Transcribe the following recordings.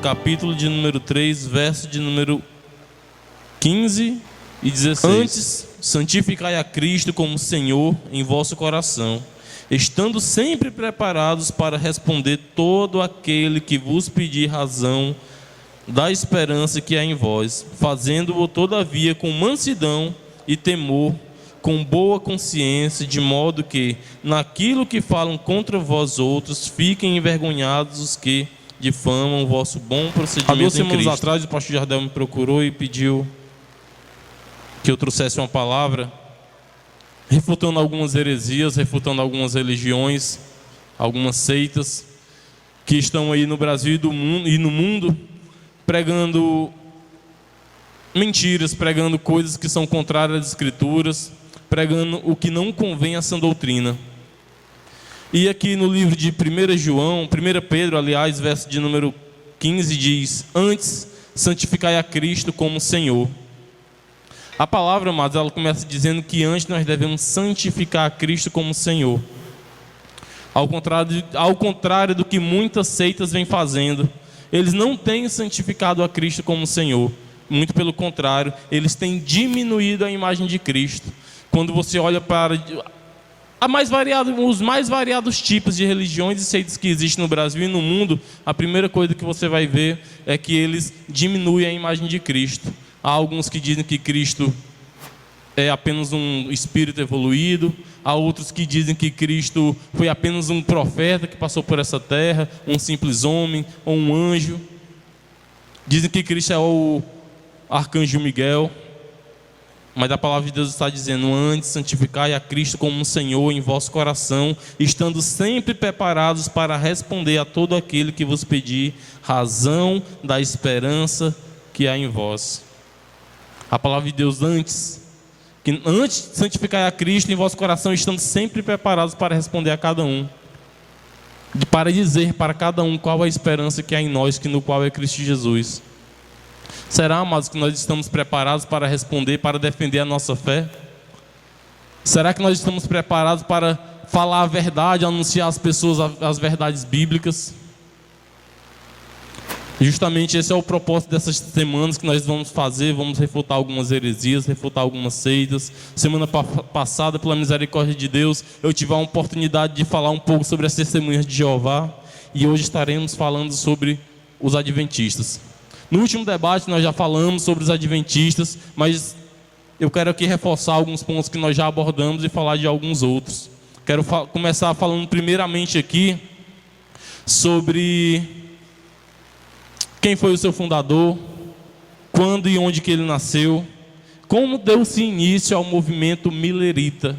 capítulo de número 3, verso de número 15 e 16. Antes, santificai a Cristo como Senhor em vosso coração, estando sempre preparados para responder todo aquele que vos pedir razão da esperança que há em vós, fazendo-o todavia com mansidão e temor, com boa consciência, de modo que, naquilo que falam contra vós outros, fiquem envergonhados os que difamam o vosso bom procedimento em Cristo. Há 2 semanas atrás, o pastor Jardel me procurou e pediu que eu trouxesse uma palavra refutando algumas heresias, refutando algumas religiões, algumas seitas que estão aí no Brasil e no mundo, pregando mentiras, pregando coisas que são contrárias às Escrituras, pregando o que não convém a sã doutrina. E aqui no livro de 1 Pedro, aliás, verso de número 15, diz: antes, santificai a Cristo como Senhor. A palavra, amados, ela começa dizendo que antes nós devemos santificar a Cristo como Senhor. Ao contrário do que muitas seitas vêm fazendo, eles não têm santificado a Cristo como Senhor. Muito pelo contrário, eles têm diminuído a imagem de Cristo. Quando você olha para os mais variados tipos de religiões e seitas que existem no Brasil e no mundo, a primeira coisa que você vai ver é que eles diminuem a imagem de Cristo. Há alguns que dizem que Cristo é apenas um espírito evoluído. Há outros que dizem que Cristo foi apenas um profeta que passou por essa terra, um simples homem ou um anjo. Dizem que Cristo é o arcanjo Miguel. Mas a palavra de Deus está dizendo: antes, santificai a Cristo como um Senhor em vosso coração, estando sempre preparados para responder a todo aquele que vos pedir razão da esperança que há em vós. A palavra de Deus antes santificai a Cristo em vosso coração, estando sempre preparados para responder a cada um, para dizer para cada um qual a esperança que há em nós, que no qual é Cristo Jesus. Será, amados, que nós estamos preparados para responder, para defender a nossa fé? Será que nós estamos preparados para falar a verdade, anunciar às pessoas as verdades bíblicas? Justamente esse é o propósito dessas semanas que nós vamos fazer. Vamos refutar algumas heresias, refutar algumas seitas. Semana passada, pela misericórdia de Deus, eu tive a oportunidade de falar um pouco sobre as testemunhas de Jeová, e hoje estaremos falando sobre os adventistas. No último debate nós já falamos sobre os adventistas, mas eu quero aqui reforçar alguns pontos que nós já abordamos e falar de alguns outros. Quero começar falando primeiramente aqui sobre quem foi o seu fundador, quando e onde que ele nasceu, como deu-se início ao movimento milerita.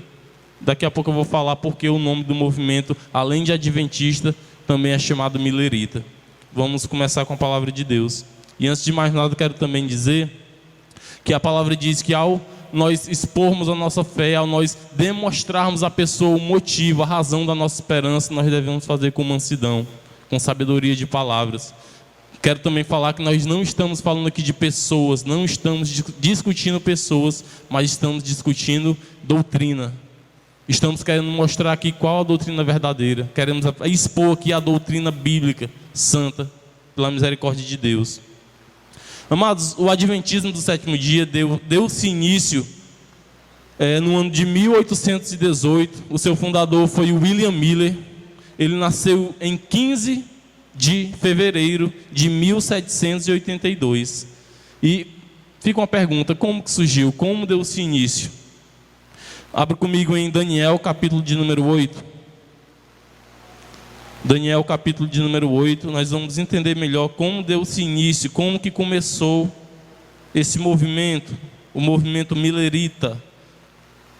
Daqui a pouco eu vou falar porque o nome do movimento, além de adventista, também é chamado milerita. Vamos começar com a palavra de Deus. E antes de mais nada, quero também dizer que a palavra diz que ao nós expormos a nossa fé, ao nós demonstrarmos à pessoa o motivo, a razão da nossa esperança, nós devemos fazer com mansidão, com sabedoria de palavras. Quero também falar que nós não estamos falando aqui de pessoas, não estamos discutindo pessoas, mas estamos discutindo doutrina. Estamos querendo mostrar aqui qual a doutrina verdadeira. Queremos expor aqui a doutrina bíblica, santa, pela misericórdia de Deus. Amados, o adventismo do sétimo dia deu-se início no ano de 1818. O seu fundador foi William Miller. Ele nasceu em 15 de fevereiro de 1782. E fica uma pergunta: como que surgiu? Como deu-se início? Abra comigo em Daniel, capítulo de número 8. Daniel, capítulo de número 8. Nós vamos entender melhor como deu-se início, como que começou esse movimento, o movimento milerita.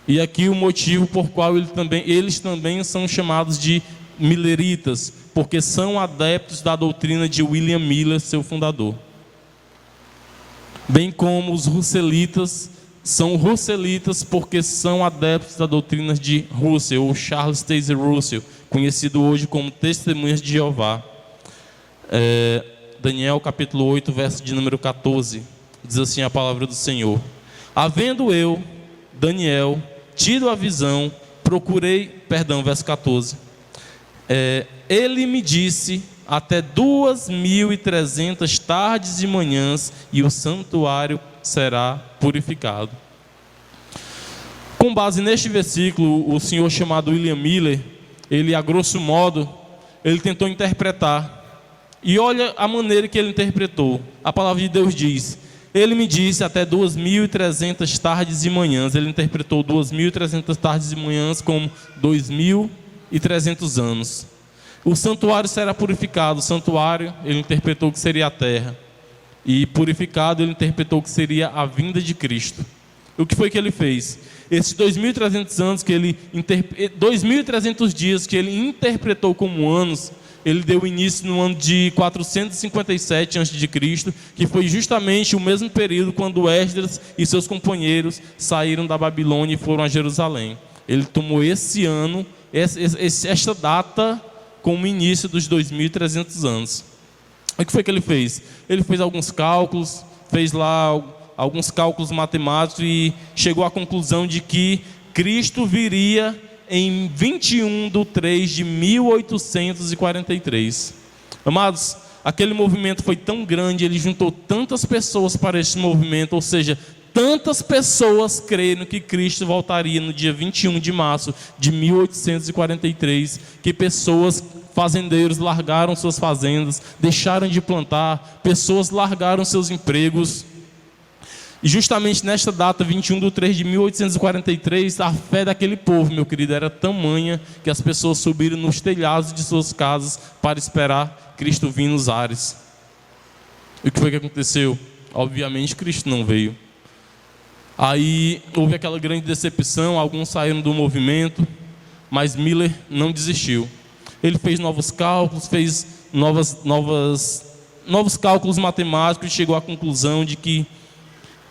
E aqui o motivo por qual eles também são chamados de mileritas, porque são adeptos da doutrina de William Miller, seu fundador. Bem como os russelitas são russelitas porque são adeptos da doutrina de Russell, ou Charles Taze Russell, conhecido hoje como Testemunhas de Jeová. Daniel capítulo 8, verso de número 14, diz assim a palavra do Senhor: havendo eu, Daniel, tido a visão, verso 14, ele me disse até 2.300 tardes e manhãs, e o santuário será purificado. Com base neste versículo, o senhor chamado William Miller, ele, a grosso modo, ele tentou interpretar. E olha a maneira que ele interpretou. A palavra de Deus diz: ele me disse até 2.300 tardes e manhãs. Ele interpretou 2.300 tardes e manhãs como 2.300 anos. O santuário será purificado. O santuário, ele interpretou que seria a terra. E purificado, ele interpretou que seria a vinda de Cristo. O que foi que ele fez? Esses 2.300 anos que ele 2.300 dias que ele interpretou como anos, ele deu início no ano de 457 a.C., que foi justamente o mesmo período quando Esdras e seus companheiros saíram da Babilônia e foram a Jerusalém. Ele tomou esse ano, esta data, como início dos 2.300 anos. O que foi que ele fez? Ele fez alguns cálculos, fez lá alguns cálculos matemáticos e chegou à conclusão de que Cristo viria em 21/3/1843. Amados, aquele movimento foi tão grande, ele juntou tantas pessoas para esse movimento, ou seja, tantas pessoas creram que Cristo voltaria no dia 21 de março de 1843, que pessoas, fazendeiros, largaram suas fazendas, deixaram de plantar, pessoas largaram seus empregos. E justamente nesta data, 21/3/1843, a fé daquele povo, meu querido, era tamanha que as pessoas subiram nos telhados de suas casas para esperar Cristo vir nos ares. E o que foi que aconteceu? Obviamente Cristo não veio. Aí houve aquela grande decepção, alguns saíram do movimento, mas Miller não desistiu. Ele fez novos cálculos, fez novos cálculos matemáticos e chegou à conclusão de que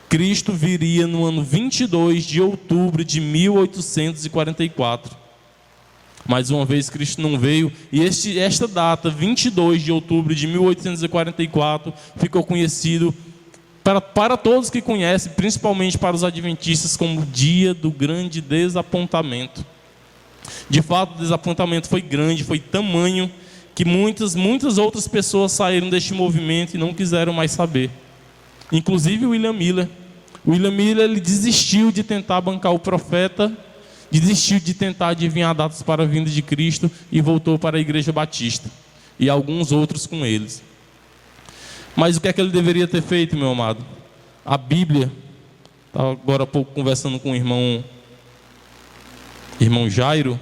Cristo viria no ano 22 de outubro de 1844. Mais uma vez Cristo não veio, e esta data, 22 de outubro de 1844, ficou conhecido para todos que conhecem, principalmente para os adventistas, como o dia do grande desapontamento. De fato, o desapontamento foi grande, foi tamanho, que muitas outras pessoas saíram deste movimento e não quiseram mais saber. Inclusive William Miller. William Miller, ele desistiu de tentar bancar o profeta, desistiu de tentar adivinhar datas para a vinda de Cristo e voltou para a Igreja Batista. E alguns outros com eles. Mas o que é que ele deveria ter feito, meu amado? A Bíblia, estava agora há pouco conversando com o irmão Jairo.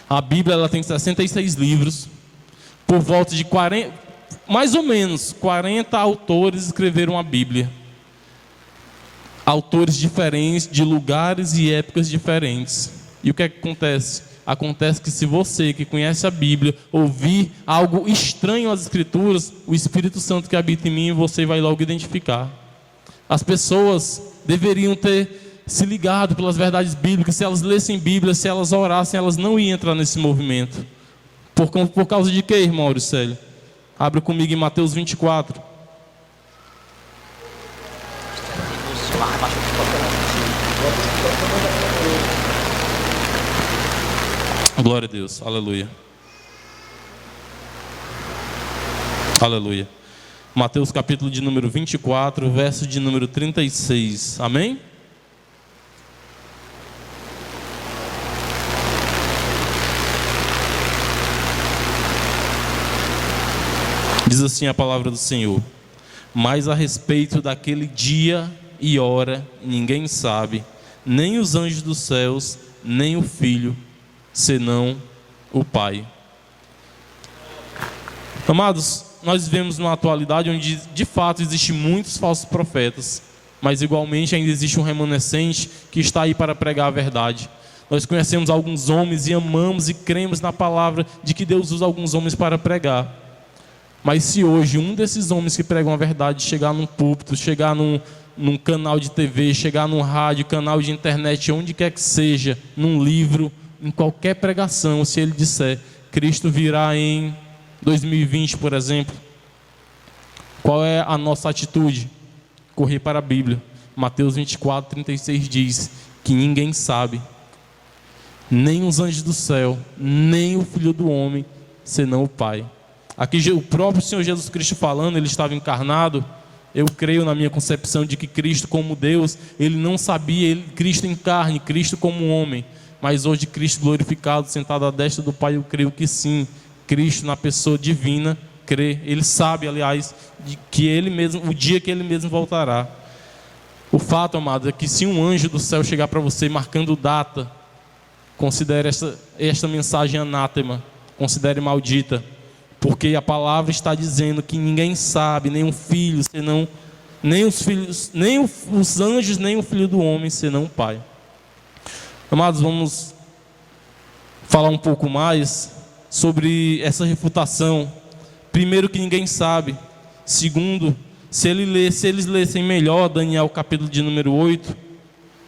A Bíblia, ela tem 66 livros, por volta de 40, mais ou menos 40 autores escreveram a Bíblia. Autores diferentes, de lugares e épocas diferentes. E o que é que acontece? Acontece que se você que conhece a Bíblia ouvir algo estranho às Escrituras, o Espírito Santo que habita em mim, você vai logo identificar. As pessoas deveriam ter se ligado pelas verdades bíblicas. Se elas lessem Bíblia, se elas orassem, elas não iam entrar nesse movimento. Por causa de quê, irmão Auricélio? Abre comigo em Mateus 24. Glória a Deus, aleluia. Aleluia. Mateus capítulo de número 24, verso de número 36, amém? Diz assim a palavra do Senhor: mas a respeito daquele dia e hora, ninguém sabe, nem os anjos dos céus, nem o Filho, senão o Pai. Amados, nós vivemos numa atualidade onde de fato existem muitos falsos profetas, mas igualmente ainda existe um remanescente que está aí para pregar a verdade. Nós conhecemos alguns homens e amamos e cremos na palavra de que Deus usa alguns homens para pregar. Mas se hoje um desses homens que pregam a verdade chegar num púlpito, chegar num canal de TV, chegar num rádio, canal de internet, onde quer que seja, num livro, em qualquer pregação, se ele disser Cristo virá em 2020, por exemplo, qual é a nossa atitude? Correr para a Bíblia. Mateus 24, 36 diz que ninguém sabe, nem os anjos do céu, nem o Filho do Homem, senão o Pai. Aqui o próprio Senhor Jesus Cristo falando, ele estava encarnado. Eu creio na minha concepção de que Cristo como Deus, ele não sabia, Cristo em carne, Cristo como homem. Mas hoje Cristo glorificado, sentado à destra do Pai, eu creio que sim, Cristo na pessoa divina, crê. Ele sabe, aliás, de que ele mesmo, o dia que ele mesmo voltará. O fato, amado, é que se um anjo do céu chegar para você marcando data, considere esta mensagem anátema, considere maldita, porque a palavra está dizendo que ninguém sabe, nem o filho, senão, nem os filhos, nem os anjos, nem o filho do homem, senão o Pai. Amados, vamos falar um pouco mais sobre essa refutação. Primeiro, que ninguém sabe. Segundo, se eles lessem melhor Daniel capítulo de número 8,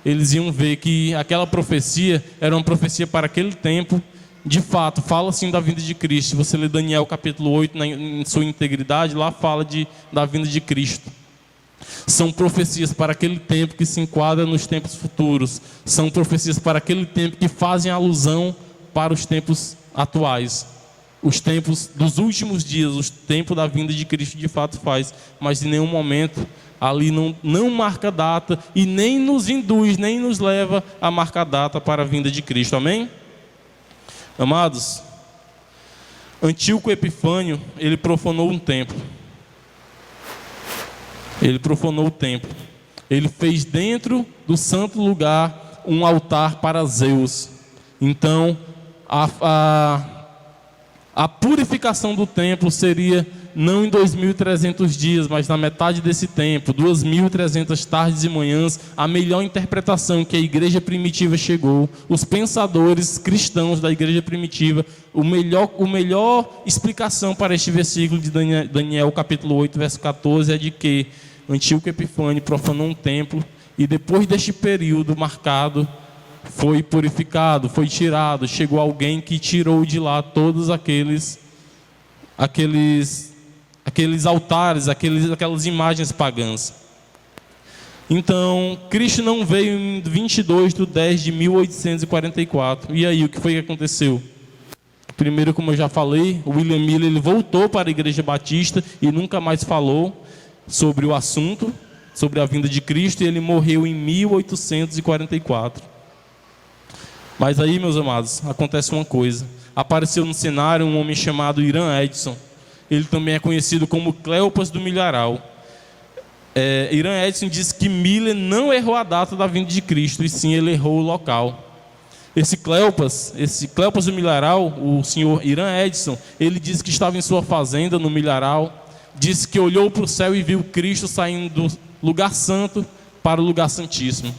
eles iam ver que aquela profecia era uma profecia para aquele tempo. De fato, fala assim da vinda de Cristo. Se você ler Daniel capítulo 8 em sua integridade, lá fala da vinda de Cristo. São profecias para aquele tempo que se enquadra nos tempos futuros. São profecias para aquele tempo que fazem alusão para os tempos atuais. Os tempos dos últimos dias, o tempo da vinda de Cristo de fato faz. Mas em nenhum momento ali não marca data e nem nos induz, nem nos leva a marcar data para a vinda de Cristo. Amém? Amados, Antíoco Epifânio, ele profanou um templo. Ele profanou o templo. Ele fez dentro do santo lugar um altar para Zeus. Então, a purificação do templo seria não em 2.300 dias, mas na metade desse tempo, 2.300 tardes e manhãs. A melhor interpretação que a igreja primitiva chegou, os pensadores cristãos da igreja primitiva, o melhor explicação para este versículo de Daniel capítulo 8, verso 14, é de que Antíoco Epifânio profanou um templo e depois deste período marcado, foi purificado, foi tirado, chegou alguém que tirou de lá todos aqueles altares, aquelas imagens pagãs. Então, Cristo não veio em 22 de 10 de 1844. E aí, o que foi que aconteceu? Primeiro, como eu já falei, o William Miller ele voltou para a Igreja Batista e nunca mais falou sobre o assunto, sobre a vinda de Cristo, e ele morreu em 1844. Mas aí, meus amados, acontece uma coisa. Apareceu no cenário um homem chamado Irã Edson. Ele também é conhecido como Cleopas do Milharal. Irã Edson disse que Miller não errou a data da vinda de Cristo, e sim ele errou o local. Esse Cleopas do Milharal, o senhor Irã Edson, ele disse que estava em sua fazenda no Milharal, disse que olhou para o céu e viu Cristo saindo do lugar santo para o lugar santíssimo,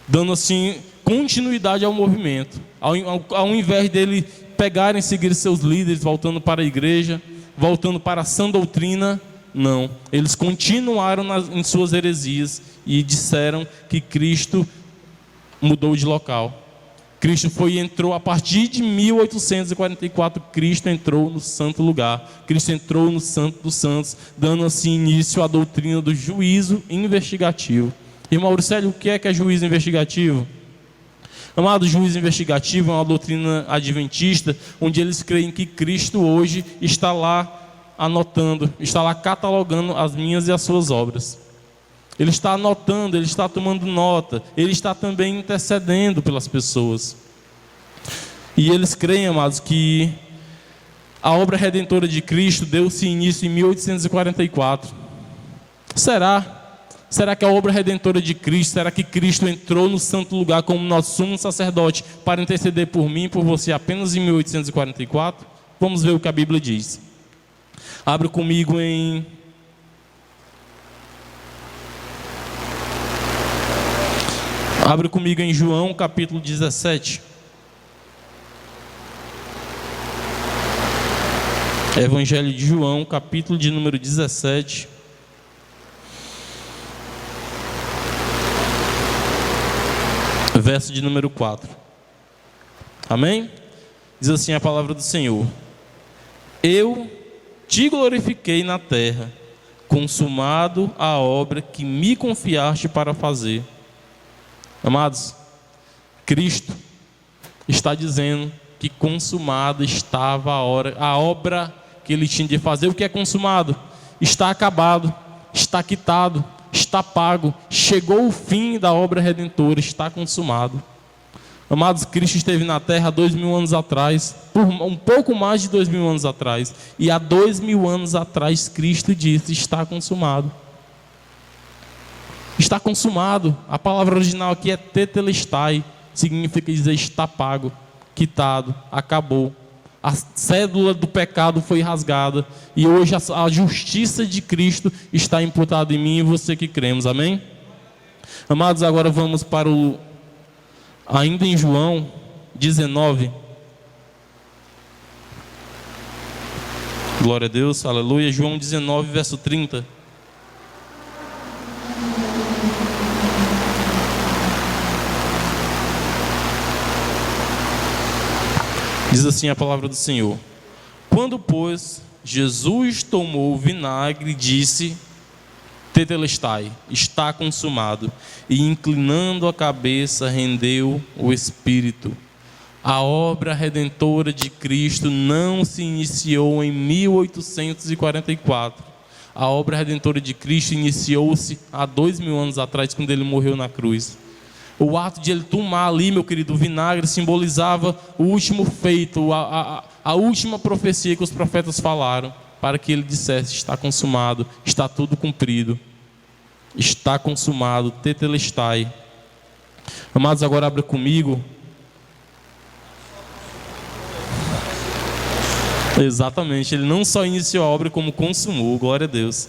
dando assim continuidade ao movimento. Ao invés dele pegarem e seguir seus líderes, voltando para a igreja, voltando para a sã doutrina, não. Eles continuaram em suas heresias e disseram que Cristo mudou de local. Cristo entrou a partir de 1844, Cristo entrou no santo lugar. Cristo entrou no Santo dos Santos, dando assim início à doutrina do juízo investigativo. Irmão Auricélio, o que é juízo investigativo? Amado, juízo investigativo é uma doutrina adventista, onde eles creem que Cristo hoje está lá anotando, está lá catalogando as minhas e as suas obras. Ele está anotando, ele está tomando nota, ele está também intercedendo pelas pessoas. E eles creem, amados, que a obra redentora de Cristo deu-se início em 1844. Será que a obra redentora de Cristo, será que Cristo entrou no santo lugar como nosso sumo sacerdote para interceder por mim e por você apenas em 1844? Vamos ver o que a Bíblia diz. Abra comigo em João capítulo 17. Evangelho de João, capítulo de número 17. Verso de número 4. Amém? Diz assim a palavra do Senhor: Eu te glorifiquei na terra, consumado a obra que me confiaste para fazer. Amados, Cristo está dizendo que consumada estava a obra que ele tinha de fazer, o que é consumado? Está acabado, está quitado, está pago, chegou o fim da obra redentora, está consumado. Amados, Cristo esteve na terra há 2000 anos atrás, por um pouco mais de 2000 anos atrás, e há 2000 anos atrás Cristo disse: está consumado. Está consumado. A palavra original aqui é tetelestai, significa dizer está pago, quitado, acabou. A cédula do pecado foi rasgada e hoje a justiça de Cristo está imputada em mim e você que cremos, amém? Amados, agora vamos para ainda em João 19. Glória a Deus, aleluia. João 19, verso 30. Diz assim a palavra do Senhor: quando, pois, Jesus tomou o vinagre, disse: tetelestai, está consumado, e inclinando a cabeça, rendeu o Espírito. A obra redentora de Cristo não se iniciou em 1844. A obra redentora de Cristo iniciou-se há 2000 anos atrás, quando ele morreu na cruz. O ato de ele tomar ali, meu querido, o vinagre simbolizava o último feito, a última profecia que os profetas falaram, para que ele dissesse: está consumado, está tudo cumprido, está consumado, tetelestai. Amados, agora abra comigo. Exatamente, ele não só iniciou a obra, como consumou, glória a Deus.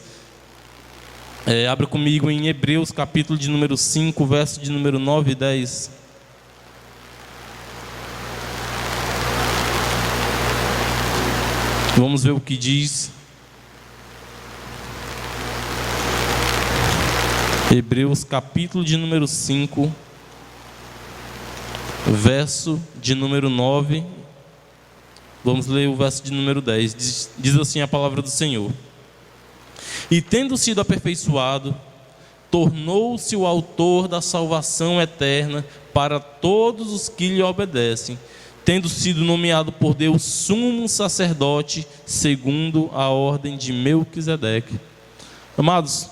Abra comigo em Hebreus, capítulo de número 5, verso de número 9 e 10. Vamos ver o que diz. Hebreus, capítulo de número 5, verso de número 9. Vamos ler o verso de número 10. Diz assim a palavra do Senhor: e tendo sido aperfeiçoado, tornou-se o autor da salvação eterna para todos os que lhe obedecem, tendo sido nomeado por Deus sumo sacerdote segundo a ordem de Melquisedeque. Amados,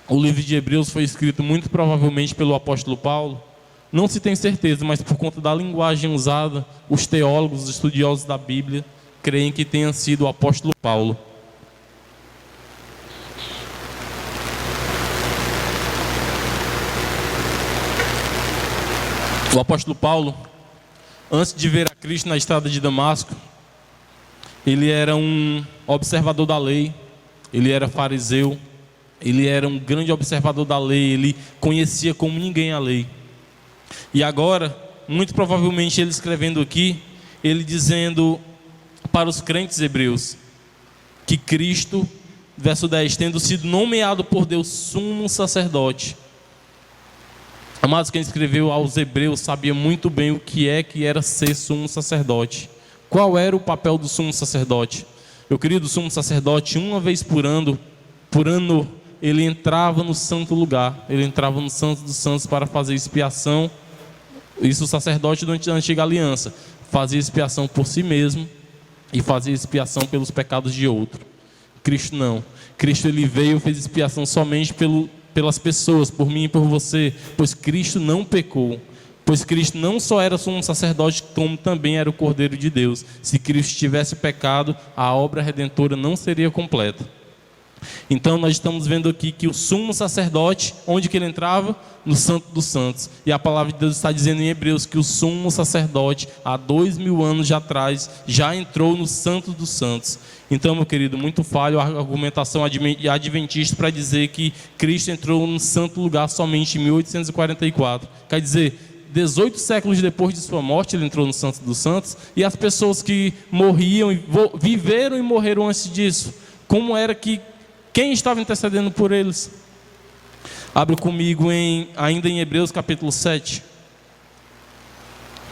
o livro de Hebreus foi escrito muito provavelmente pelo apóstolo Paulo. Não se tem certeza, mas por conta da linguagem usada, os teólogos, os estudiosos da Bíblia, creem que tenha sido o apóstolo Paulo. O apóstolo Paulo, antes de ver a Cristo na estrada de Damasco, ele era um observador da lei, ele era fariseu, ele era um grande observador da lei, ele conhecia como ninguém a lei. E agora, muito provavelmente ele escrevendo aqui, ele dizendo para os crentes hebreus, que Cristo, verso 10, tendo sido nomeado por Deus sumo sacerdote. Amados, quem escreveu aos hebreus sabia muito bem o que era ser sumo sacerdote. Qual era o papel do sumo sacerdote? Meu querido, sumo sacerdote, uma vez por ano, ele entrava no santo lugar, ele entrava no Santo dos Santos para fazer expiação. Isso o sacerdote da antiga aliança fazia expiação por si mesmo e fazia expiação pelos pecados de outro. Cristo não. Cristo ele veio e fez expiação somente pelas pessoas, por mim e por você, pois Cristo não pecou. Pois Cristo não só era sumo sacerdote, como também era o Cordeiro de Deus. Se Cristo tivesse pecado, a obra redentora não seria completa. Então nós estamos vendo aqui que o sumo sacerdote, onde que ele entrava? No Santo dos Santos. E a palavra de Deus está dizendo em Hebreus que o sumo sacerdote, há 2000 anos atrás, já entrou no Santo dos Santos. Então, meu querido, muito falho a argumentação adventista para dizer que Cristo entrou no santo lugar somente em 1844. Quer dizer, 18 séculos depois de sua morte, ele entrou no Santo dos Santos. E as pessoas que morriam, viveram e morreram antes disso, como era que quem estava intercedendo por eles? Abre comigo ainda em Hebreus capítulo 7.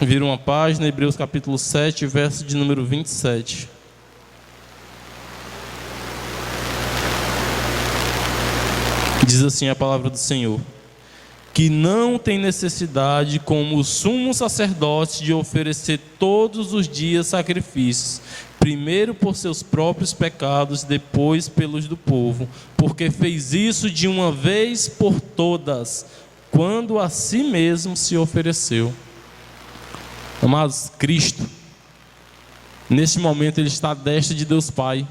Vira uma página, Hebreus capítulo 7, verso de número 27. Diz assim a palavra do Senhor: que não tem necessidade, como o sumo sacerdote, de oferecer todos os dias sacrifícios, primeiro por seus próprios pecados, depois pelos do povo, porque fez isso de uma vez por todas, quando a si mesmo se ofereceu. Amados, Cristo, neste momento ele está à destra de Deus Pai,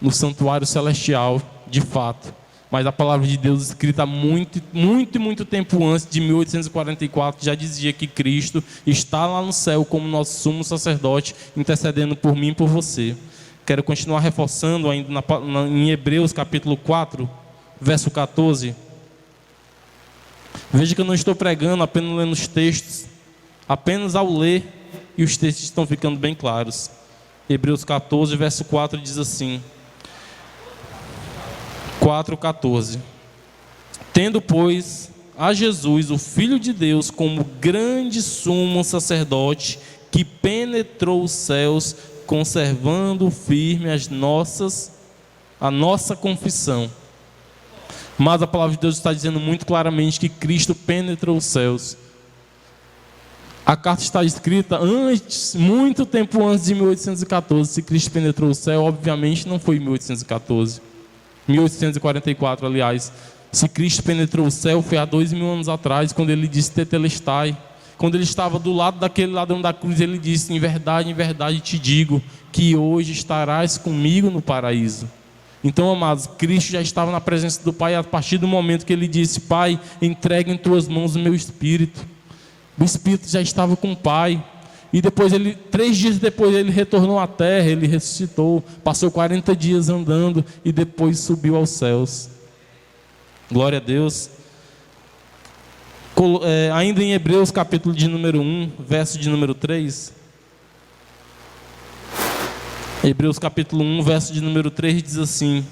no santuário celestial, de fato. Mas a palavra de Deus, escrita muito tempo antes de 1844, já dizia que Cristo está lá no céu como nosso sumo sacerdote, intercedendo por mim e por você. Quero continuar reforçando ainda em Hebreus capítulo 4, verso 14. Veja que eu não estou pregando, apenas lendo os textos. Apenas ao ler, e os textos estão ficando bem claros. Hebreus 14, verso 4 diz assim: 4:14. Tendo, pois, a Jesus, o Filho de Deus, como grande sumo sacerdote, que penetrou os céus, conservando firme a nossa confissão. Mas a palavra de Deus está dizendo muito claramente que Cristo penetrou os céus. A carta está escrita antes, muito tempo antes de 1814. Se Cristo penetrou o céu, obviamente não foi em 1814. 1844, aliás. Se Cristo penetrou o céu, foi há 2000 anos atrás, quando ele disse Tetelestai. Quando ele estava do lado daquele ladrão da cruz, ele disse: em verdade te digo, que hoje estarás comigo no paraíso. Então, amados, Cristo já estava na presença do Pai a partir do momento que ele disse: Pai, entregue em tuas mãos o meu espírito. O espírito já estava com o Pai. E depois 3 dias depois ele retornou à terra, ele ressuscitou, passou 40 dias andando e depois subiu aos céus. Glória a Deus. Ainda em Hebreus capítulo de número 1, verso de número 3. Hebreus capítulo 1, verso de número 3 diz assim: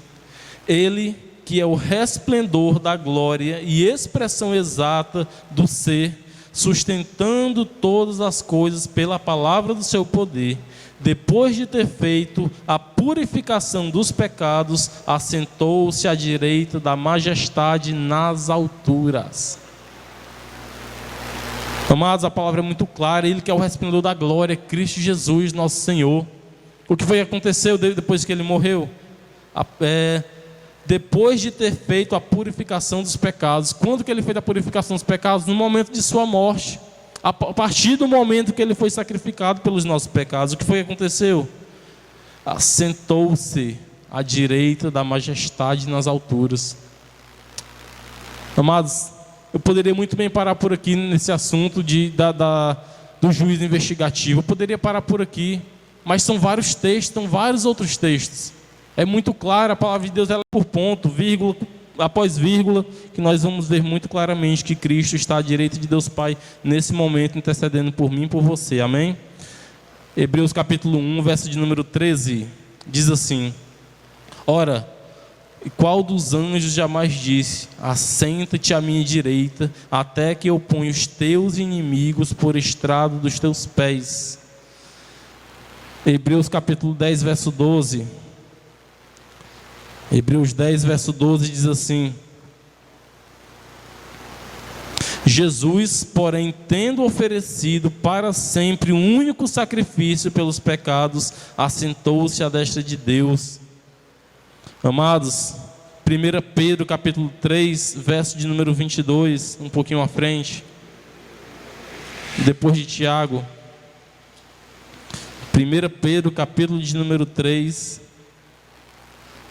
Ele que é o resplendor da glória e expressão exata do ser, sustentando todas as coisas pela palavra do seu poder, depois de ter feito a purificação dos pecados, assentou-se à direita da majestade nas alturas. Amados, a palavra é muito clara. Ele que é o resplendor da glória, Cristo Jesus, nosso Senhor. O que foi que aconteceu depois que ele morreu? Depois de ter feito a purificação dos pecados. Quando que ele fez a purificação dos pecados? No momento de sua morte. A partir do momento que ele foi sacrificado pelos nossos pecados. O que foi que aconteceu? Assentou-se à direita da majestade nas alturas. Amados, eu poderia muito bem parar por aqui nesse assunto do juízo investigativo. Eu poderia parar por aqui, mas são vários textos, são vários outros textos. É muito claro, a palavra de Deus ela é por ponto, vírgula após vírgula, que nós vamos ver muito claramente que Cristo está à direita de Deus Pai nesse momento, intercedendo por mim e por você, amém? Hebreus capítulo 1, verso de número 13, diz assim: Ora, qual dos anjos jamais disse: assenta-te à minha direita, até que eu ponha os teus inimigos por estrado dos teus pés? Hebreus capítulo 10, verso 12. Hebreus 10, verso 12 diz assim: Jesus, porém, tendo oferecido para sempre um único sacrifício pelos pecados, assentou-se à destra de Deus. Amados, 1 Pedro capítulo 3, verso de número 22, um pouquinho à frente, depois de Tiago. 1 Pedro capítulo de número 3,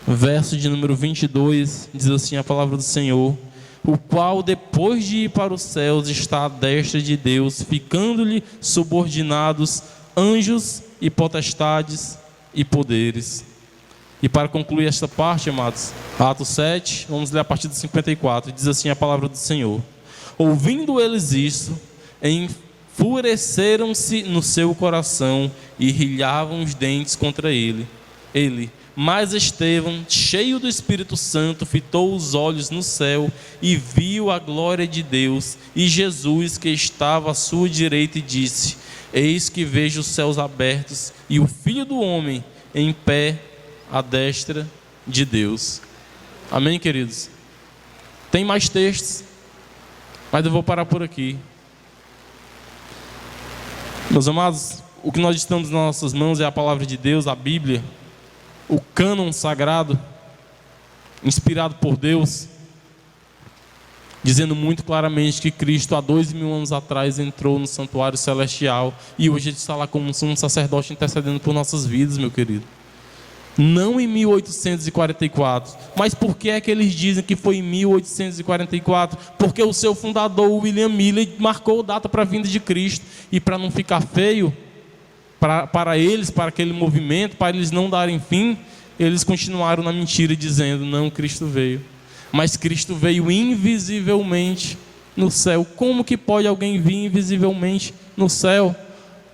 verso de número 22, diz assim a palavra do Senhor: o qual depois de ir para os céus está à destra de Deus, ficando-lhe subordinados anjos e potestades e poderes. E para concluir esta parte, amados, Atos 7, vamos ler a partir do 54, diz assim a palavra do Senhor: ouvindo eles isso, enfureceram-se no seu coração e rilhavam os dentes contra ele. Mas Estevão, cheio do Espírito Santo, fitou os olhos no céu e viu a glória de Deus e Jesus que estava à sua direita, e disse: eis que vejo os céus abertos e o Filho do Homem em pé à destra de Deus. Amém, queridos? Tem mais textos, Mas eu vou parar por aqui. Meus amados, o que nós estamos nas nossas mãos é a palavra de Deus, a Bíblia, o cânon sagrado, inspirado por Deus, dizendo muito claramente que Cristo há 2000 anos atrás entrou no santuário celestial e hoje Ele está lá como um sacerdote intercedendo por nossas vidas, meu querido. Não em 1844. Mas por que é que eles dizem que foi em 1844? Porque o seu fundador, William Miller, marcou data para a vinda de Cristo. E para não ficar feio para eles, para aquele movimento, para eles não darem fim, eles continuaram na mentira dizendo, não, Cristo veio. Mas Cristo veio invisivelmente no céu. Como que pode alguém vir invisivelmente no céu?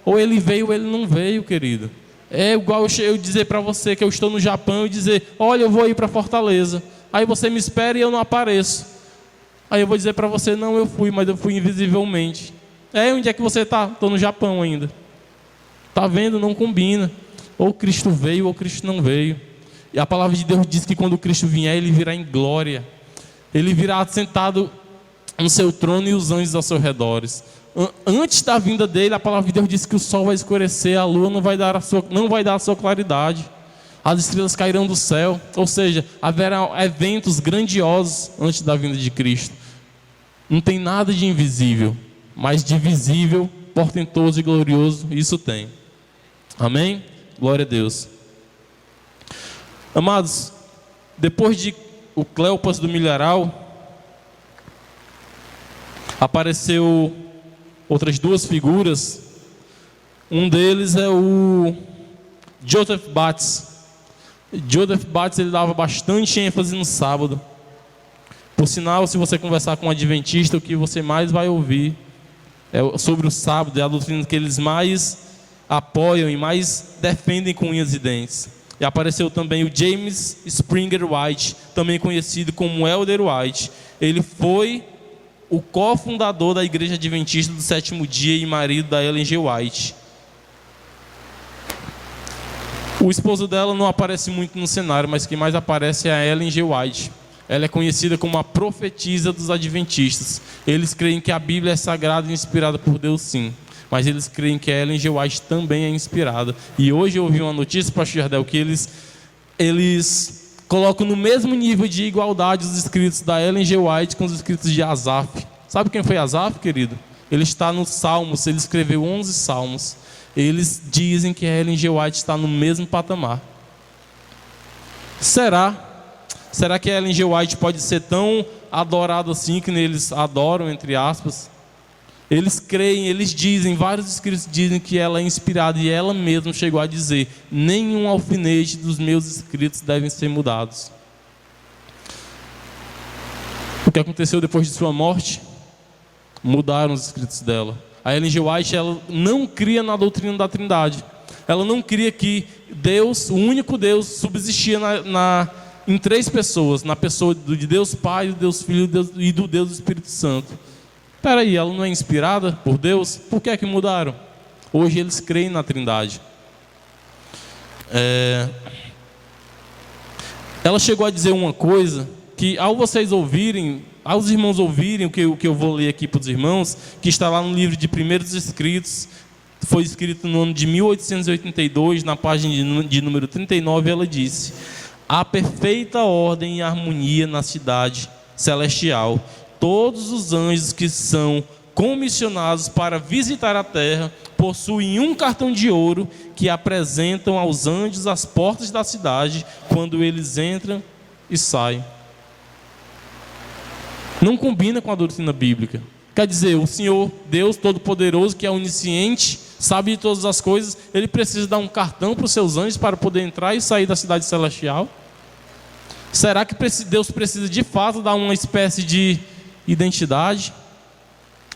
Ou ele veio ou ele não veio, querido. É igual eu dizer para você que eu estou no Japão e dizer, olha, eu vou ir para Fortaleza. Aí você me espera e eu não apareço. Aí eu vou dizer para você, não, eu fui, mas eu fui invisivelmente. Onde é que você está? Estou no Japão ainda. Está vendo? Não combina. Ou Cristo veio ou Cristo não veio. E a palavra de Deus diz que quando Cristo vier, Ele virá em glória. Ele virá sentado no seu trono e os anjos ao seu redor. Antes da vinda dele, a palavra de Deus diz que o sol vai escurecer, a lua não vai dar a sua claridade, as estrelas cairão do céu, ou seja, haverá eventos grandiosos antes da vinda de Cristo. Não tem nada de invisível, mas de visível, portentoso e glorioso, isso tem. Amém? Glória a Deus. Amados, depois de o Cleopas do Milharal, apareceu outras duas figuras. Um deles é o Joseph Bates. Joseph Bates, ele dava bastante ênfase no sábado. Por sinal, se você conversar com um adventista, o que você mais vai ouvir é sobre o sábado, é a doutrina que eles mais apoiam e mais defendem com unhas e dentes. E apareceu também o James Springer White, também conhecido como Elder White. Ele foi o cofundador da Igreja Adventista do Sétimo Dia e marido da Ellen G. White. O esposo dela não aparece muito no cenário, mas quem mais aparece é a Ellen G. White. Ela é conhecida como a profetisa dos adventistas. Eles creem que a Bíblia é sagrada e inspirada por Deus, sim. Mas eles creem que a Ellen G. White também é inspirada. E hoje eu ouvi uma notícia, pastor Jardel, que eles colocam no mesmo nível de igualdade os escritos da Ellen G. White com os escritos de Asaf. Sabe quem foi Asaf, querido? Ele está nos Salmos, ele escreveu 11 Salmos. Eles dizem que a Ellen G. White está no mesmo patamar. Será que a Ellen G. White pode ser tão adorada assim que eles adoram, entre aspas? Eles creem, eles dizem, vários escritos dizem que ela é inspirada, e ela mesma chegou a dizer, nenhum alfinete dos meus escritos devem ser mudados. O que aconteceu depois de sua morte? Mudaram os escritos dela. A Ellen G. White, ela não cria na doutrina da Trindade. Ela não cria que Deus, o único Deus, subsistia em três pessoas, na pessoa de Deus Pai, do Deus Filho e do Deus Espírito Santo. Espera aí, ela não é inspirada por Deus? Por que é que mudaram? Hoje eles creem na Trindade. Ela chegou a dizer uma coisa que, ao os irmãos ouvirem o que eu vou ler aqui para os irmãos, que está lá no livro de Primeiros Escritos, foi escrito no ano de 1882, na página de número 39, ela disse: há perfeita ordem e harmonia na cidade celestial. Todos os anjos que são comissionados para visitar a terra possuem um cartão de ouro que apresentam aos anjos as portas da cidade quando eles entram e saem. Não combina com a doutrina bíblica. Quer dizer, o Senhor Deus Todo-Poderoso, que é onisciente, sabe de todas as coisas, Ele precisa dar um cartão para os seus anjos para poder entrar e sair da cidade celestial? Será que Deus precisa de fato dar uma espécie de identidade,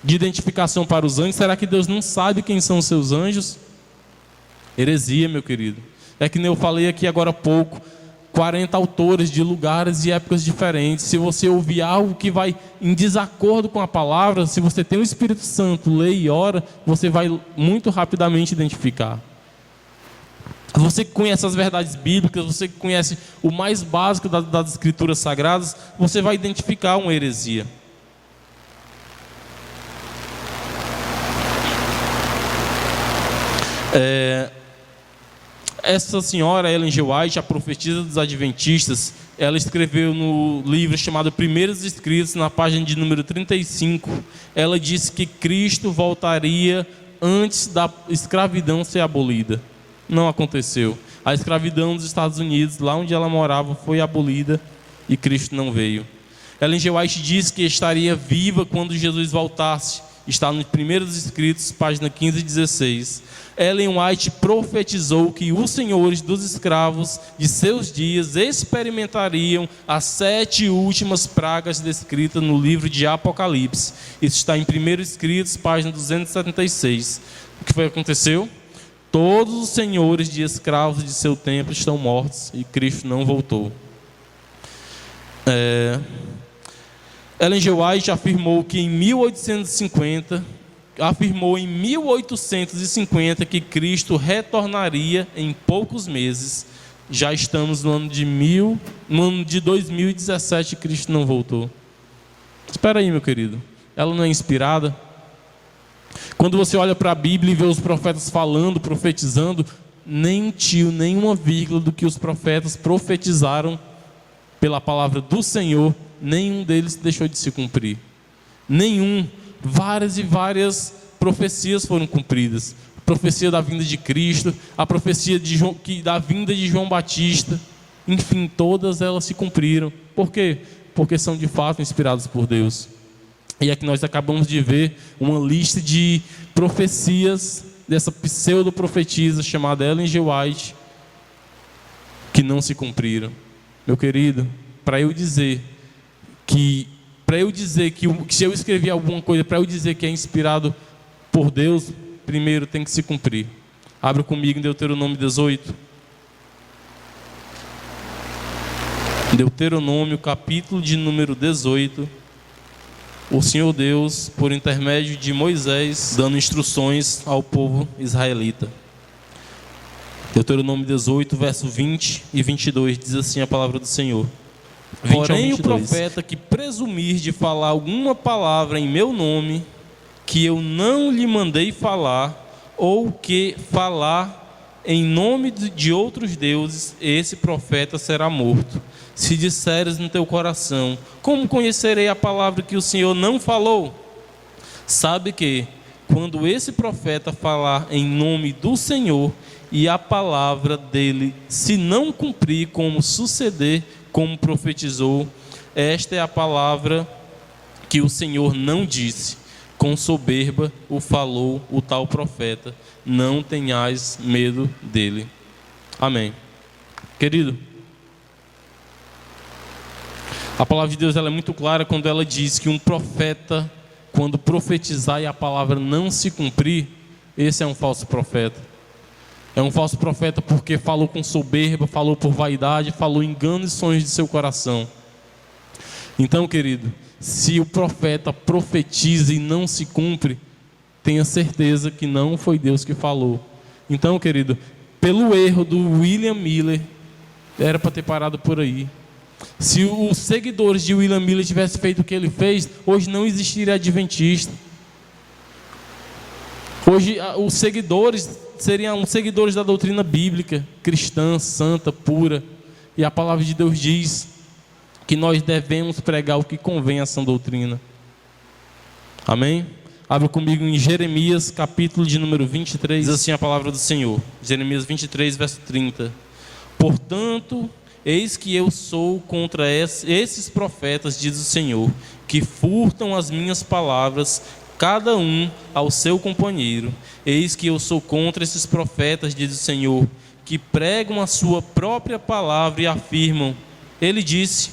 de identificação para os anjos? Será que Deus não sabe quem são os seus anjos? Heresia, meu querido. É que nem eu falei aqui agora há pouco, 40 autores de lugares e épocas diferentes. Se você ouvir algo que vai em desacordo com a palavra, se você tem o Espírito Santo, lê e ora, você vai muito rapidamente identificar. Você que conhece as verdades bíblicas, você que conhece o mais básico das escrituras sagradas, você vai identificar uma heresia. Essa senhora, Ellen G. White, a profetisa dos adventistas, ela escreveu no livro chamado Primeiros Escritos, na página de número 35, ela disse que Cristo voltaria antes da escravidão ser abolida. Não aconteceu. A escravidão dos Estados Unidos, lá onde ela morava, foi abolida e Cristo não veio. Ellen G. White diz que estaria viva quando Jesus voltasse. Está nos Primeiros Escritos, página 15 e 16. Ellen White profetizou que os senhores dos escravos de seus dias experimentariam as 7 últimas pragas descritas no livro de Apocalipse. Isso está em Primeiros Escritos, página 276. O que foi que aconteceu? Todos os senhores de escravos de seu tempo estão mortos e Cristo não voltou. Ellen G. White afirmou em 1850 que Cristo retornaria em poucos meses. Já estamos no ano de 2017 e Cristo não voltou. Espera aí, meu querido. Ela não é inspirada? Quando você olha para a Bíblia e vê os profetas falando, profetizando, nem um tio, nem uma vírgula do que os profetas profetizaram pela palavra do Senhor, nenhum deles deixou de se cumprir. Nenhum. Várias e várias profecias foram cumpridas. A profecia da vinda de Cristo, a profecia da vinda de João Batista, enfim, todas elas se cumpriram. Por quê? Porque são de fato inspiradas por Deus. E aqui nós acabamos de ver uma lista de profecias dessa pseudo-profetisa chamada Ellen G. White, que não se cumpriram. Meu querido, para eu dizer que se eu escrevi alguma coisa, para eu dizer que é inspirado por Deus, primeiro tem que se cumprir. Abra comigo em Deuteronômio 18. Deuteronômio, capítulo de número 18. O Senhor Deus, por intermédio de Moisés, dando instruções ao povo israelita. Deuteronômio 18, verso 20 e 22, diz assim a palavra do Senhor. Porém, o profeta que presumir de falar alguma palavra em meu nome, que eu não lhe mandei falar, ou que falar em nome de outros deuses, esse profeta será morto. Se disseres no teu coração, como conhecerei a palavra que o Senhor não falou? Sabe que, quando esse profeta falar em nome do Senhor, e a palavra dele se não cumprir como suceder, como profetizou, esta é a palavra que o Senhor não disse. Com soberba o falou o tal profeta. Não tenhais medo dele. Amém. Querido, a palavra de Deus ela é muito clara quando ela diz que um profeta, quando profetizar e a palavra não se cumprir, esse é um falso profeta. É um falso profeta porque falou com soberba, falou por vaidade, falou engano e sonhos de seu coração. Então, querido, se o profeta profetiza e não se cumpre, tenha certeza que não foi Deus que falou. Então, querido, pelo erro do William Miller, era para ter parado por aí. Se os seguidores de William Miller tivessem feito o que ele fez, hoje não existiria adventista. Hoje os seguidores seriam seguidores da doutrina bíblica, cristã, santa, pura. E a palavra de Deus diz que nós devemos pregar o que convém à sã doutrina. Amém? Abra comigo em Jeremias, capítulo de número 23. Diz assim a palavra do Senhor. Jeremias 23, verso 30. Portanto, eis que eu sou contra esses profetas, diz o Senhor, que furtam as minhas palavras, cada um ao seu companheiro. Eis que eu sou contra esses profetas, diz o Senhor, que pregam a sua própria palavra e afirmam. Ele disse: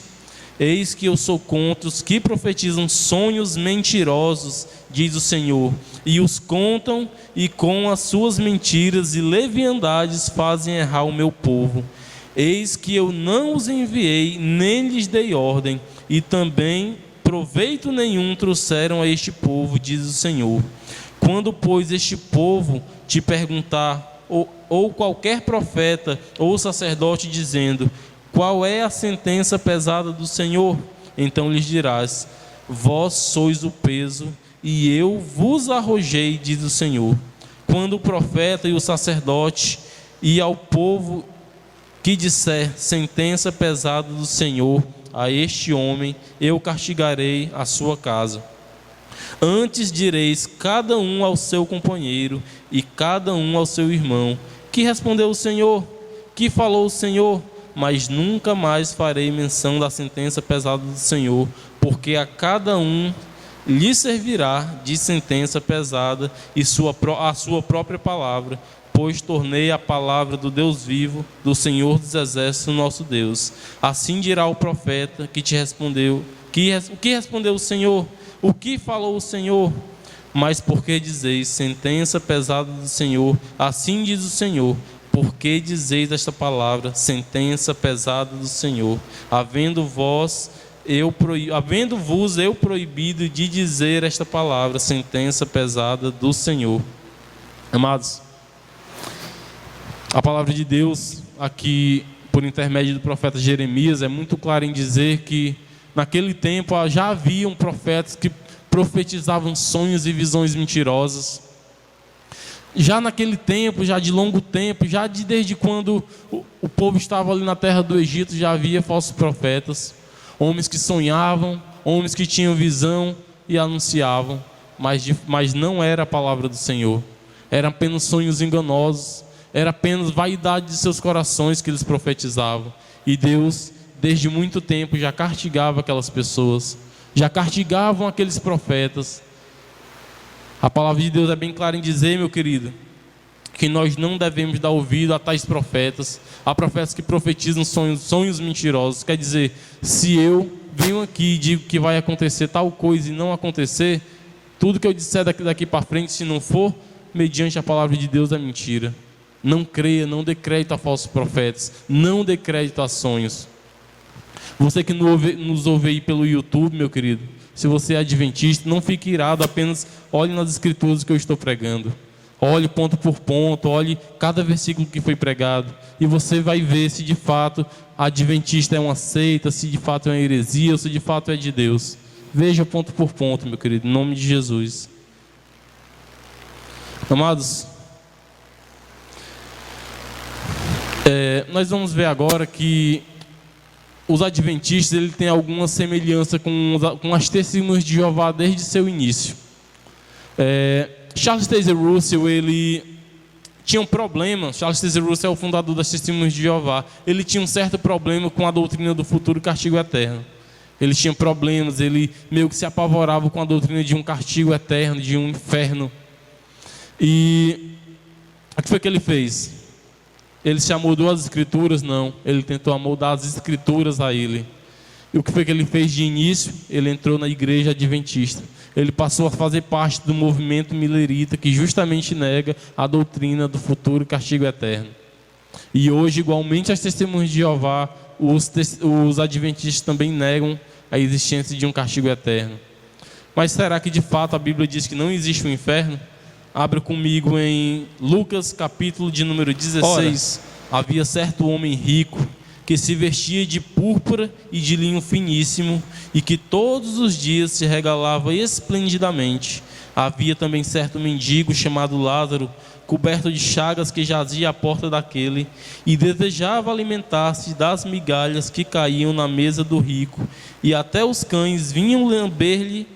eis que eu sou contra os que profetizam sonhos mentirosos, diz o Senhor, e os contam, e com as suas mentiras e leviandades fazem errar o meu povo. Eis que eu não os enviei, nem lhes dei ordem, e também proveito nenhum trouxeram a este povo, diz o Senhor. Quando, pois, este povo te perguntar, ou qualquer profeta ou sacerdote dizendo: qual é a sentença pesada do Senhor? Então lhes dirás: vós sois o peso, e eu vos arrojei, diz o Senhor. quando o profeta e o sacerdote e ao povo que disser sentença pesada do Senhor a este homem, eu castigarei a sua casa. Antes direis cada um ao seu companheiro e cada um ao seu irmão: que respondeu o Senhor? Que falou o Senhor? Mas nunca mais farei menção da sentença pesada do Senhor, porque a cada um lhe servirá de sentença pesada e a sua própria palavra, pois tornei a palavra do Deus vivo, do Senhor dos exércitos, nosso Deus. Assim dirá o profeta que te respondeu: o que respondeu o Senhor? O que falou o Senhor? Mas porque dizeis sentença pesada do Senhor, assim diz o Senhor: porque dizeis esta palavra, sentença pesada do Senhor, havendo-vos eu proibido de dizer esta palavra, sentença pesada do Senhor. Amados, a palavra de Deus aqui, por intermédio do profeta Jeremias, é muito clara em dizer que naquele tempo já haviam profetas que profetizavam sonhos e visões mentirosas. Já naquele tempo, já de longo tempo, desde quando o povo estava ali na terra do Egito, já havia falsos profetas, homens que sonhavam, homens que tinham visão e anunciavam, mas não era a palavra do Senhor, eram apenas sonhos enganosos, era apenas vaidade de seus corações que eles profetizavam. E Deus, desde muito tempo, já castigava aquelas pessoas, já castigavam aqueles profetas. A palavra de Deus é bem clara em dizer, meu querido, que nós não devemos dar ouvido a tais profetas, a profetas que profetizam sonhos mentirosos. Quer dizer, se eu venho aqui e digo que vai acontecer tal coisa e não acontecer, tudo que eu disser daqui para frente, se não for mediante a palavra de Deus, é mentira. Não creia, não dê crédito a falsos profetas, não dê crédito a sonhos. Você que nos ouve aí pelo YouTube, meu querido, se você é adventista, não fique irado, apenas olhe nas escrituras que eu estou pregando. Olhe ponto por ponto, olhe cada versículo que foi pregado, e você vai ver se de fato adventista é uma seita, se de fato é uma heresia, ou se de fato é de Deus. Veja ponto por ponto, meu querido, em nome de Jesus. Amados, nós vamos ver agora que os adventistas ele têm alguma semelhança com as testemunhas de Jeová desde seu início. Charles Taze Russell, ele tinha um problema. Charles Taze Russell é o fundador das Testemunhas de Jeová. Ele tinha um certo problema com a doutrina do futuro castigo eterno. Ele tinha problemas, ele meio que se apavorava com a doutrina de um castigo eterno, de um inferno. E o que foi que ele fez? Ele se amoldou às escrituras? Não, ele tentou amoldar as escrituras a ele. E o que foi que ele fez de início? Ele entrou na igreja adventista. Ele passou a fazer parte do movimento milerita, que justamente nega a doutrina do futuro castigo eterno. E hoje, igualmente, as testemunhas de Jeová, os adventistas também negam a existência de um castigo eterno. Mas será que de fato a Bíblia diz que não existe um inferno? Abra comigo em Lucas, capítulo de número 16. Ora, havia certo homem rico que se vestia de púrpura e de linho finíssimo e que todos os dias se regalava esplendidamente. Havia também certo mendigo chamado Lázaro, coberto de chagas, que jazia à porta daquele e desejava alimentar-se das migalhas que caíam na mesa do rico, e até os cães vinham lamber-lhe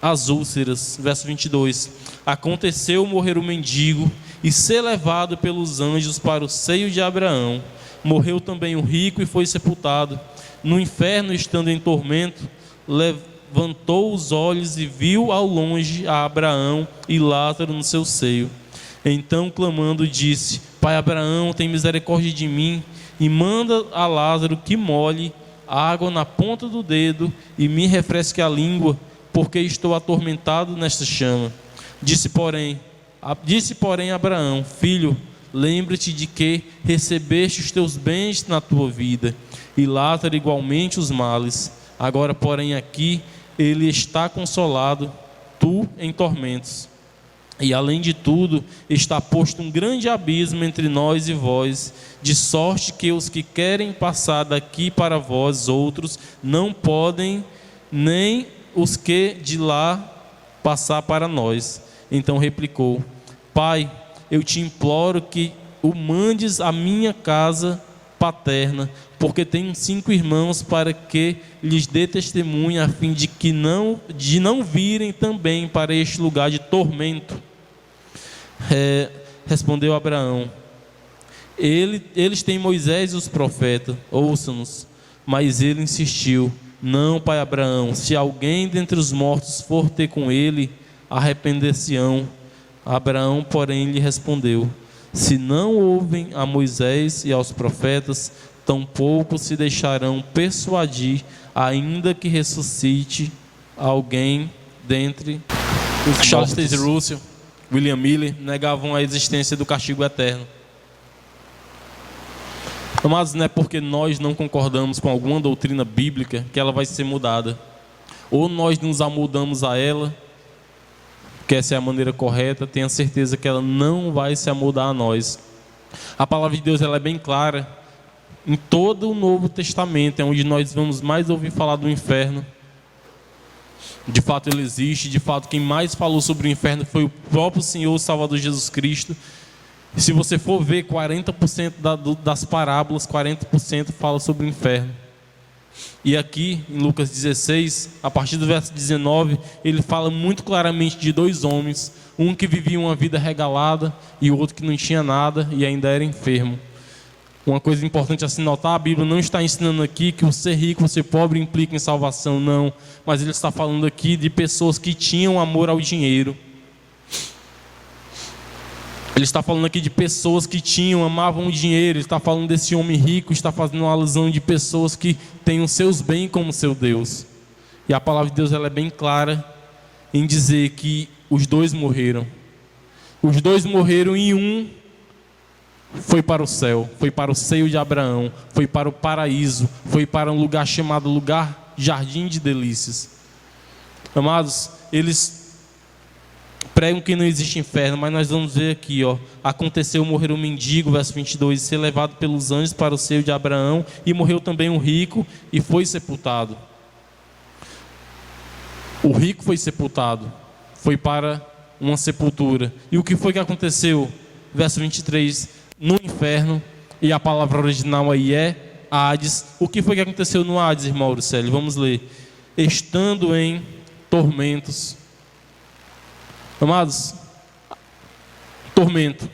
as úlceras. Verso 22. Aconteceu morrer o mendigo e ser levado pelos anjos para o seio de Abraão. Morreu também o rico e foi sepultado. No inferno, estando em tormento, levantou os olhos e viu ao longe a Abraão e Lázaro no seu seio. Então, clamando, disse: Pai Abraão, tem misericórdia de mim e manda a Lázaro que molhe água na ponta do dedo e me refresque a língua, porque estou atormentado nesta chama. Disse porém Abraão: Filho, lembra-te de que recebeste os teus bens na tua vida, e Lázaro igualmente os males. Agora, porém, aqui ele está consolado, tu em tormentos. E além de tudo, está posto um grande abismo entre nós e vós, de sorte que os que querem passar daqui para vós outros não podem, nem os que de lá passar para nós. Então replicou: Pai, eu te imploro que o mandes à minha casa paterna, porque tenho 5 irmãos, para que lhes dê testemunho, a fim de não virem também para este lugar de tormento. Respondeu Abraão: eles têm Moisés e os profetas, ouçam-nos. Mas ele insistiu: não, pai Abraão, se alguém dentre os mortos for ter com ele, arrepender-se-ão. Abraão, porém, lhe respondeu: se não ouvem a Moisés e aos profetas, tampouco se deixarão persuadir, ainda que ressuscite alguém dentre os Charles Taze Russell, William Miller, negavam a existência do castigo eterno. Mas não é porque nós não concordamos com alguma doutrina bíblica que ela vai ser mudada. Ou nós nos amoldamos a ela, que essa é a maneira correta, tenha certeza que ela não vai se amoldar a nós. A palavra de Deus ela é bem clara. Em todo o Novo Testamento é onde nós vamos mais ouvir falar do inferno. De fato ele existe, de fato quem mais falou sobre o inferno foi o próprio Senhor Salvador Jesus Cristo. E se você for ver, 40% das parábolas, 40% fala sobre o inferno. E aqui em Lucas 16, a partir do verso 19, ele fala muito claramente de 2 homens, um que vivia uma vida regalada e o outro que não tinha nada e ainda era enfermo. Uma coisa importante a se notar: a Bíblia não está ensinando aqui que o ser rico, o ser pobre implica em salvação, não. Mas ele está falando aqui de pessoas que tinham amor ao dinheiro. Ele está falando aqui de pessoas que amavam o dinheiro. Ele está falando desse homem rico, está fazendo uma alusão de pessoas que têm os seus bens como seu Deus. E a palavra de Deus ela é bem clara em dizer que os 2 morreram. Os 2 morreram e um foi para o céu, foi para o seio de Abraão, foi para o paraíso, foi para um lugar chamado lugar Jardim de Delícias. Amados, eles pregam que não existe inferno, mas nós vamos ver aqui, aconteceu morrer um mendigo, verso 22, ser levado pelos anjos para o seio de Abraão, e morreu também um rico e foi sepultado. O rico foi sepultado, foi para uma sepultura. E o que foi que aconteceu? Verso 23, no inferno, e a palavra original aí é Hades. O que foi que aconteceu no Hades, irmão Auricélio? Vamos ler. Estando em tormentos. Amados, tormento.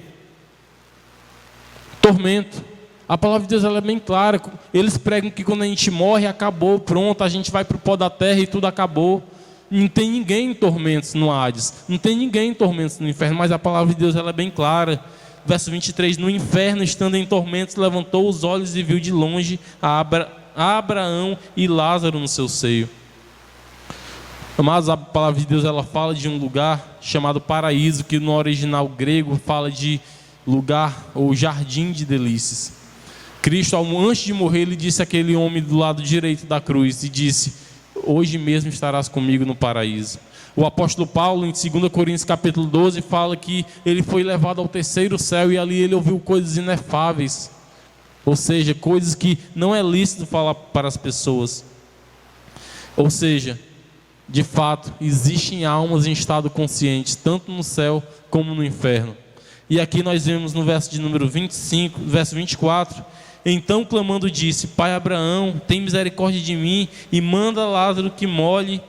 A palavra de Deus ela é bem clara. Eles pregam que quando a gente morre, acabou, pronto, a gente vai para o pó da terra e tudo acabou. Não tem ninguém em tormentos no Hades, não tem ninguém em tormentos no inferno, mas a palavra de Deus ela é bem clara. Verso 23, no inferno, estando em tormentos, levantou os olhos e viu de longe a Abraão e Lázaro no seu seio. Amados, a palavra de Deus ela fala de um lugar chamado paraíso, que no original grego fala de lugar ou jardim de delícias. Cristo, antes de morrer, ele disse àquele homem do lado direito da cruz, e disse: hoje mesmo estarás comigo no paraíso. O apóstolo Paulo, em 2 Coríntios capítulo 12, fala que ele foi levado ao 3º céu, e ali ele ouviu coisas inefáveis, ou seja, coisas que não é lícito falar para as pessoas. Ou seja, de fato, existem almas em estado consciente, tanto no céu como no inferno. E aqui nós vemos no verso de número 25, verso 24, então clamando disse: Pai Abraão, tem misericórdia de mim e manda Lázaro que molhe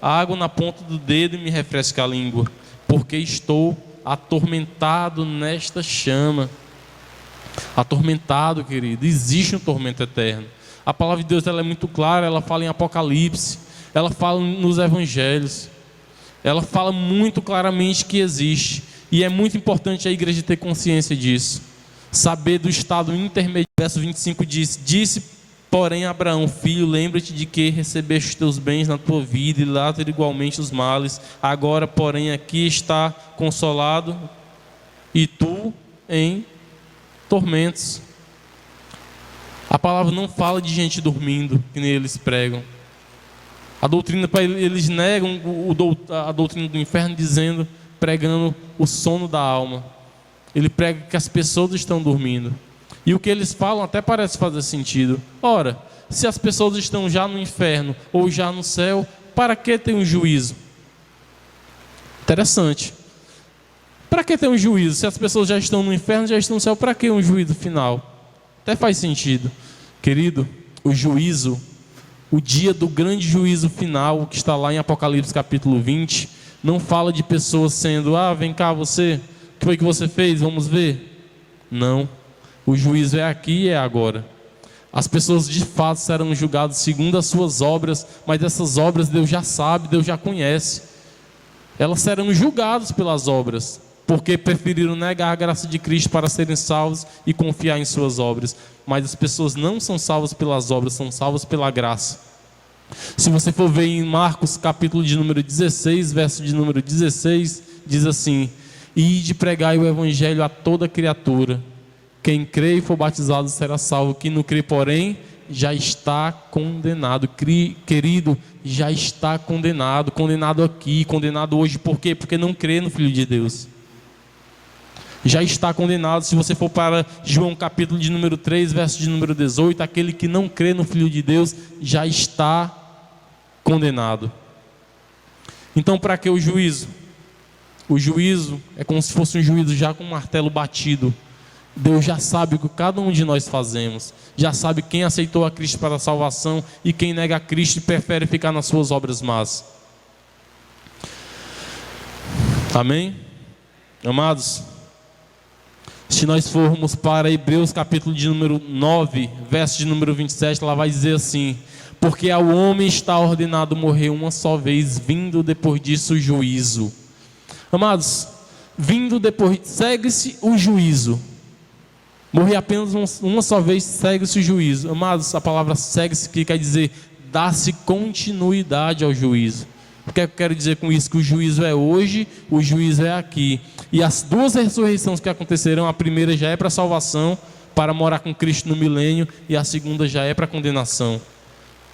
a água na ponta do dedo e me refresque a língua, porque estou atormentado nesta chama. Atormentado, querido, existe um tormento eterno. A palavra de Deus ela é muito clara, ela fala em Apocalipse, ela fala nos Evangelhos, ela fala muito claramente que existe. E é muito importante a igreja ter consciência disso, saber do estado intermediário. Verso 25 diz: disse porém Abraão, filho, lembra-te de que recebeste os teus bens na tua vida, e Lázaro igualmente os males. Agora porém aqui está consolado, e tu em tormentos. A palavra não fala de gente dormindo, que nem eles pregam. A doutrina, eles negam a doutrina do inferno, pregando o sono da alma. Ele prega que as pessoas estão dormindo. E o que eles falam até parece fazer sentido. Ora, se as pessoas estão já no inferno ou já no céu, para que tem um juízo? Interessante. Para que ter um juízo? Se as pessoas já estão no inferno, já estão no céu, para que um juízo final? Até faz sentido. Querido, o juízo, o dia do grande juízo final, que está lá em Apocalipse capítulo 20, não fala de pessoas sendo, vem cá você, o que foi que você fez? Vamos ver. Não, o juízo é aqui e é agora. As pessoas de fato serão julgadas segundo as suas obras, mas essas obras Deus já sabe, Deus já conhece. Elas serão julgadas pelas obras, porque preferiram negar a graça de Cristo para serem salvos e confiar em suas obras. Mas as pessoas não são salvas pelas obras, são salvas pela graça. Se você for ver em Marcos capítulo de número 16, verso de número 16, diz assim: ide pregai o evangelho a toda criatura. Quem crê e for batizado será salvo. Quem não crê, porém, já está condenado. Querido, já está condenado. Condenado aqui, condenado hoje. Por quê? Porque não crê no Filho de Deus. Já está condenado. Se você for para João capítulo de número 3, verso de número 18, aquele que não crê no Filho de Deus já está condenado. Então, para que o juízo? O juízo é como se fosse um juízo já com um martelo batido. Deus já sabe o que cada um de nós fazemos, já sabe quem aceitou a Cristo para a salvação e quem nega a Cristo e prefere ficar nas suas obras más. Amém? Amados, se nós formos para Hebreus capítulo de número 9, verso de número 27, lá vai dizer assim: porque ao homem está ordenado morrer uma só vez, vindo depois disso o juízo. Amados, vindo depois, segue-se o juízo. Morrer apenas uma só vez, segue-se o juízo. Amados, a palavra segue-se que quer dizer dá-se continuidade ao juízo. O que eu quero dizer com isso? Que o juízo é hoje, o juízo é aqui. E as duas ressurreições que acontecerão, a primeira já é para salvação, para morar com Cristo no milênio, e a segunda já é para condenação.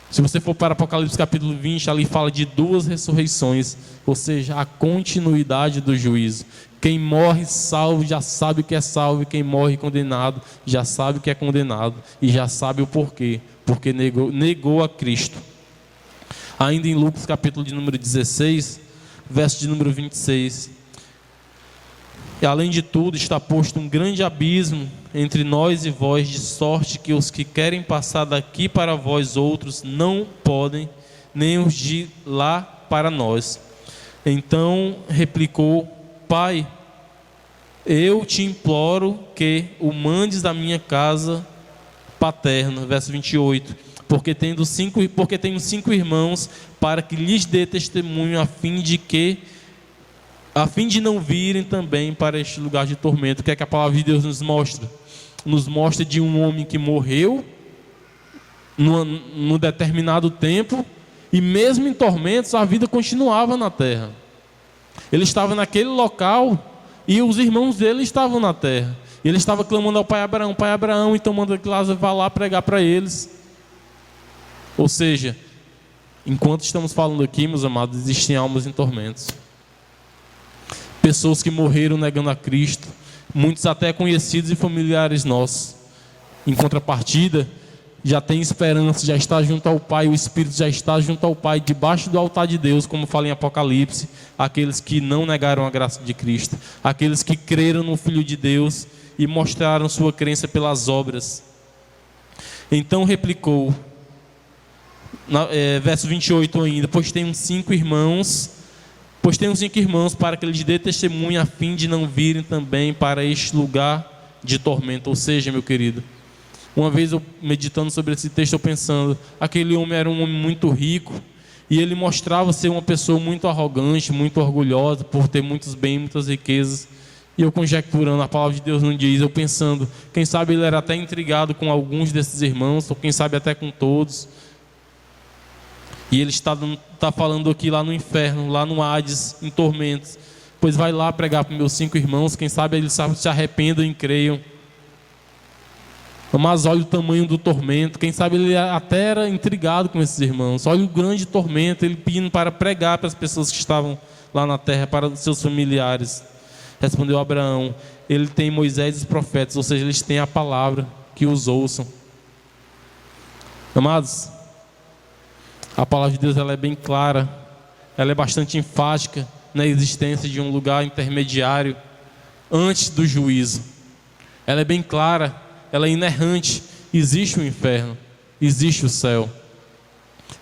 Se você for para Apocalipse capítulo 20, ali fala de duas ressurreições, ou seja, a continuidade do juízo. Quem morre salvo já sabe que é salvo, e quem morre condenado já sabe que é condenado, e já sabe o porquê, porque negou a Cristo. Ainda em Lucas capítulo de número 16, verso de número 26. E além de tudo está posto um grande abismo entre nós e vós, de sorte que os que querem passar daqui para vós outros não podem, nem os de lá para nós. Então replicou: Pai, eu te imploro que o mandes da minha casa paterna, verso 28, porque tenho 5 irmãos, para que lhes dê testemunho, a fim de não virem também para este lugar de tormento. O que é que a palavra de Deus nos mostra? Nos mostra de um homem que morreu num determinado tempo, e mesmo em tormentos a vida continuava na terra. Ele estava naquele local e os irmãos dele estavam na terra. E ele estava clamando ao pai Abraão, então manda que Lázaro vá lá pregar para eles. Ou seja, enquanto estamos falando aqui, meus amados, existem almas em tormentos. Pessoas que morreram negando a Cristo, muitos até conhecidos e familiares nossos. Em contrapartida, já tem esperança, já está junto ao Pai, o Espírito já está junto ao Pai, debaixo do altar de Deus, como fala em Apocalipse, aqueles que não negaram a graça de Cristo, aqueles que creram no Filho de Deus e mostraram sua crença pelas obras. Então replicou, verso 28 ainda: pois tenho 5 irmãos, para que lhes dê testemunho, a fim de não virem também para este lugar de tormento. Ou seja, meu querido, uma vez eu meditando sobre esse texto, eu pensando, aquele homem era um homem muito rico, e ele mostrava ser uma pessoa muito arrogante, muito orgulhosa, por ter muitos bens, muitas riquezas. E eu conjecturando, a palavra de Deus não diz, eu pensando, quem sabe ele era até intrigado com alguns desses irmãos, ou quem sabe até com todos. E ele está falando aqui lá no inferno, lá no Hades, em tormentos. Pois vai lá pregar para meus 5 irmãos, quem sabe eles se arrependam e creiam. Mas olha o tamanho do tormento, quem sabe ele até era intrigado com esses irmãos. Olha o grande tormento, ele pedindo para pregar para as pessoas que estavam lá na terra, para os seus familiares. Respondeu Abraão: ele tem Moisés e os profetas, ou seja, eles têm a palavra, que os ouçam. Amados, a palavra de Deus ela é bem clara, ela é bastante enfática na existência de um lugar intermediário antes do juízo. Ela é bem clara, ela é inerrante. Existe o inferno, existe o céu.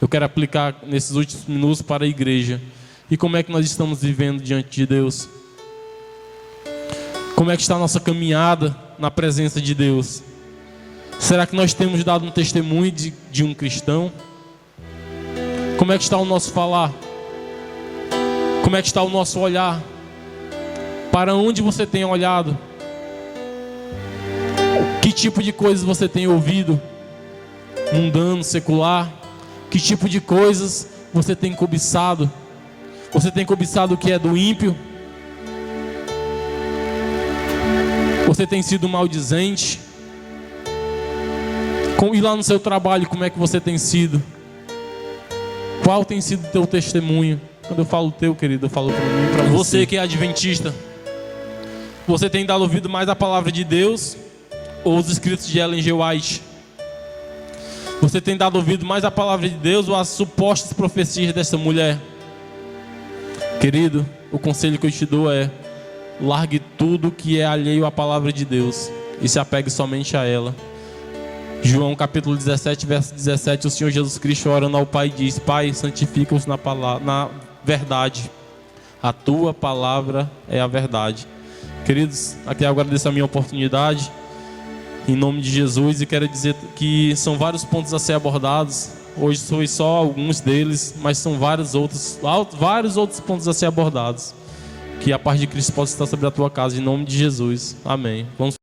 Eu quero aplicar nesses últimos minutos para a igreja. E como é que nós estamos vivendo diante de Deus? Como é que está a nossa caminhada na presença de Deus? Será que nós temos dado um testemunho de um cristão? Como é que está o nosso falar? Como é que está o nosso olhar? Para onde você tem olhado? Que tipo de coisas você tem ouvido? Mundano, secular? Que tipo de coisas você tem cobiçado? Você tem cobiçado o que é do ímpio? Você tem sido maldizente? E lá no seu trabalho, como é que você tem sido? Qual tem sido o teu testemunho? Quando eu falo teu, querido, eu falo para mim, para você que é adventista. Você tem dado ouvido mais à palavra de Deus ou os escritos de Ellen G. White? Você tem dado ouvido mais à palavra de Deus ou às supostas profecias dessa mulher? Querido, o conselho que eu te dou é: largue tudo que é alheio à palavra de Deus e se apegue somente a ela. João capítulo 17, verso 17, o Senhor Jesus Cristo orando ao Pai diz: Pai, santifica-os na verdade. A tua palavra é a verdade. Queridos, aqui eu agradeço a minha oportunidade em nome de Jesus, e quero dizer que são vários pontos a ser abordados. Hoje foi só alguns deles, mas são vários outros pontos a ser abordados. Que a paz de Cristo possa estar sobre a tua casa, em nome de Jesus. Amém. Vamos